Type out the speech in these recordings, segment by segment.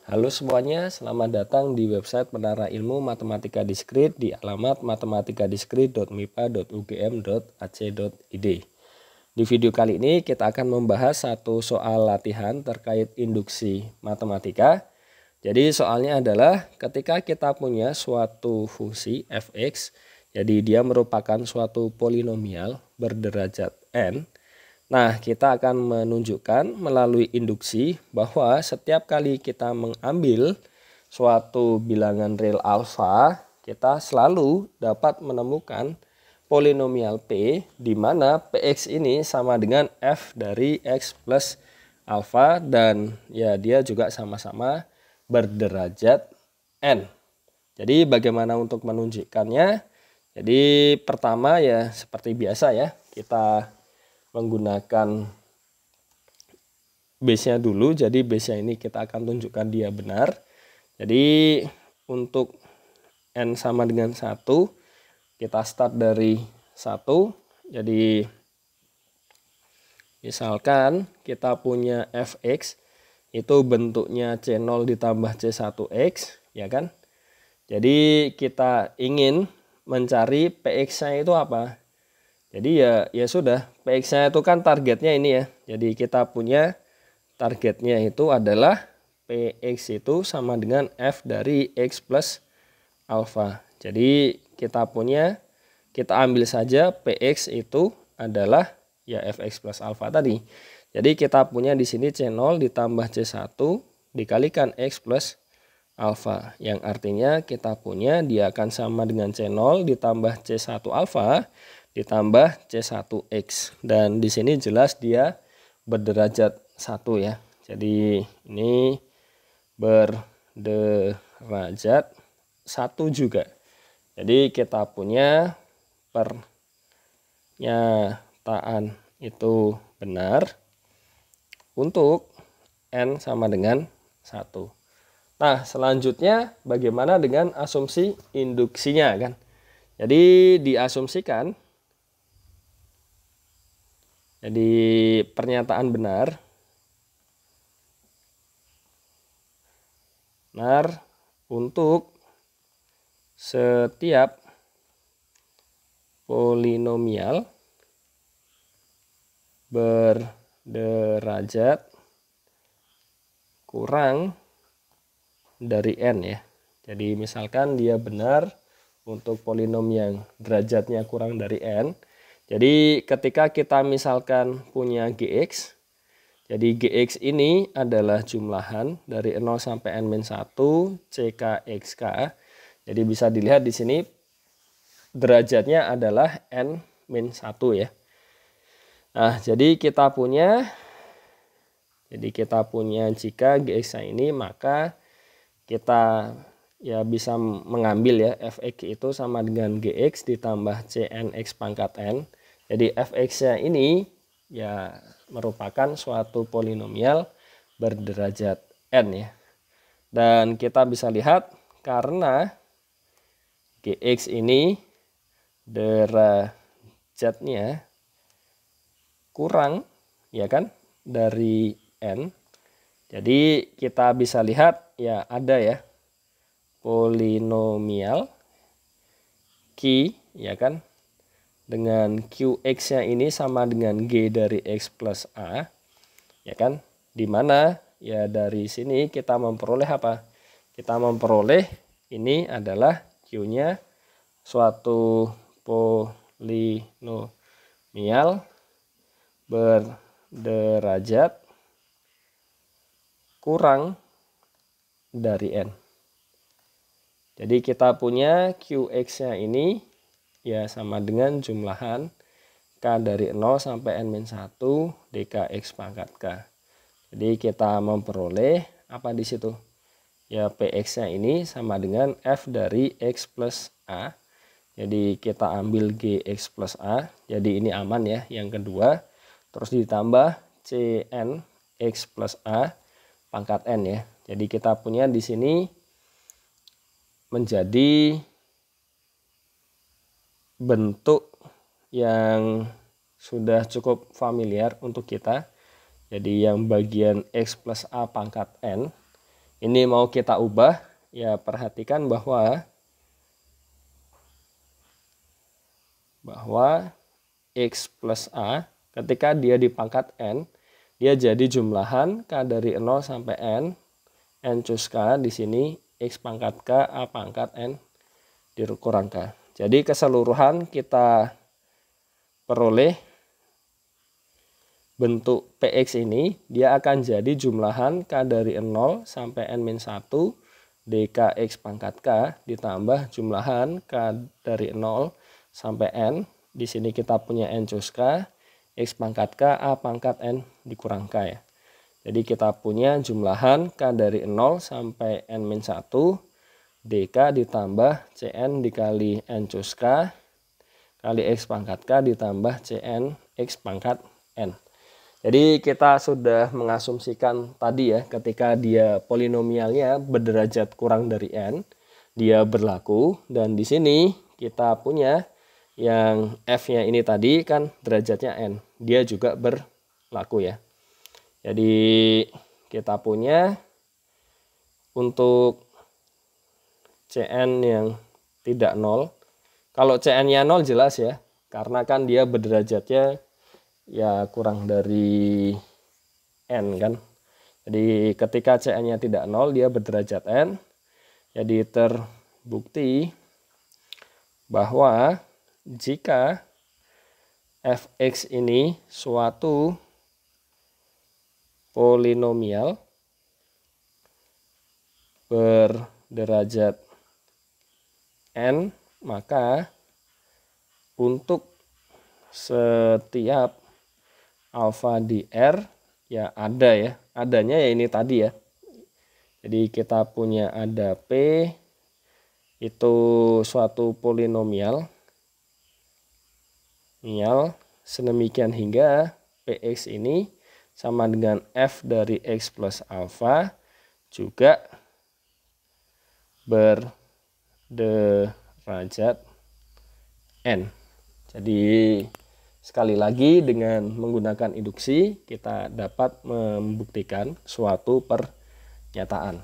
Halo semuanya, selamat datang di website Menara Ilmu Matematika Diskrit di alamat matematikadiskrit.mipa.ugm.ac.id. Di video kali ini kita akan membahas satu soal latihan terkait induksi matematika. Jadi soalnya adalah ketika kita punya suatu fungsi fx, jadi dia merupakan suatu polinomial berderajat n. Nah, kita akan menunjukkan melalui induksi bahwa setiap kali kita mengambil suatu bilangan real alfa, kita selalu dapat menemukan polinomial P di mana Px ini sama dengan f dari x plus alfa dan ya dia juga sama-sama berderajat n. Jadi bagaimana untuk menunjukkannya? Jadi pertama ya seperti biasa ya, kita menggunakan base-nya dulu. Jadi base-nya ini kita akan tunjukkan dia benar. Jadi untuk n sama dengan 1, kita start dari 1. Jadi misalkan kita punya fx itu bentuknya C0 ditambah C1x, ya kan? Jadi kita ingin mencari px-nya itu apa? Jadi ya sudah, px-nya itu kan targetnya ini ya. Jadi kita punya targetnya itu adalah px itu sama dengan f dari x plus alfa. Jadi kita ambil saja px itu adalah ya fx plus alfa tadi. Jadi kita punya di sini C0 ditambah C1 dikalikan x plus alfa. Yang artinya kita punya dia akan sama dengan C0 ditambah C1 alfa ditambah C1x, dan di sini jelas dia berderajat 1 ya. Jadi ini berderajat 1 juga. Jadi kita punya pernyataan itu benar untuk n sama dengan 1. Nah, selanjutnya bagaimana dengan asumsi induksinya kan? Jadi diasumsikan, jadi pernyataan benar untuk setiap polinomial berderajat kurang dari n ya. Jadi misalkan dia benar untuk polinomial yang derajatnya kurang dari n. Jadi ketika kita misalkan punya gx, jadi gx ini adalah jumlahan dari 0 sampai n-1 ckxk. Jadi bisa dilihat di sini derajatnya adalah n-1 ya. Nah, jadi kita punya jika gx ini, maka kita ya bisa mengambil ya fx itu sama dengan gx ditambah cnx pangkat n. Jadi fx-nya ini ya merupakan suatu polinomial berderajat n ya. Dan kita bisa lihat karena gx ini derajatnya kurang ya kan dari n. Jadi kita bisa lihat ya ada ya polinomial Q ya kan, dengan qx-nya ini sama dengan g dari x plus a ya kan, dimana ya dari sini kita memperoleh apa? Kita memperoleh ini adalah q-nya suatu polinomial berderajat kurang dari n. Jadi kita punya qx-nya ini ya sama dengan jumlahan k dari 0 sampai n-1 dkx pangkat k. Jadi kita memperoleh apa di situ? Ya px-nya ini sama dengan f dari x plus a. Jadi kita ambil gx plus a. Jadi ini aman ya yang kedua. Terus ditambah cn x plus a pangkat n ya. Jadi kita punya di sini menjadi bentuk yang sudah cukup familiar untuk kita. Jadi yang bagian x plus a pangkat n ini mau kita ubah, ya perhatikan bahwa X plus A ketika dia di pangkat N, dia jadi jumlahan K dari 0 sampai N cus K di sini, X pangkat K, A pangkat N dikurang K. Jadi keseluruhan kita peroleh bentuk PX ini, dia akan jadi jumlahan K dari 0 sampai N-1 dkx pangkat K ditambah jumlahan K dari 0 sampai N. Di sini kita punya N cus K, X pangkat K, A pangkat N dikurang K ya. Jadi kita punya jumlahan K dari 0 sampai N-1 dk ditambah Cn dikali N cus K kali X pangkat K ditambah Cn X pangkat N. Jadi kita sudah mengasumsikan tadi ya, ketika dia polinomialnya berderajat kurang dari N, dia berlaku. Dan di sini kita punya yang F-nya ini tadi kan derajatnya N, dia juga berlaku ya. Jadi kita punya untuk Cn yang tidak 0. Kalau Cn-nya 0 jelas ya, karena kan dia berderajatnya ya kurang dari N kan. Jadi ketika Cn-nya tidak 0, dia berderajat N. Jadi terbukti bahwa jika Fx ini suatu polinomial berderajat N, maka untuk setiap alfa di R ya ada ya, adanya ya ini tadi ya. Jadi kita punya ada P itu suatu polinomial sedemikian hingga Px ini sama dengan F dari X plus alfa juga berderajat N. Jadi sekali lagi dengan menggunakan induksi kita dapat membuktikan suatu pernyataan.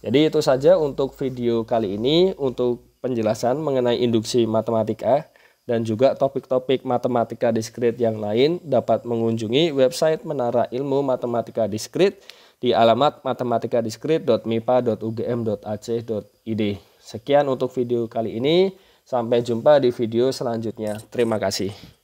Jadi itu saja untuk video kali ini untuk penjelasan mengenai induksi matematika, dan juga topik-topik matematika diskrit yang lain dapat mengunjungi website Menara Ilmu Matematika Diskrit di alamat matematikadiskrit.mipa.ugm.ac.id. Sekian untuk video kali ini, sampai jumpa di video selanjutnya. Terima kasih.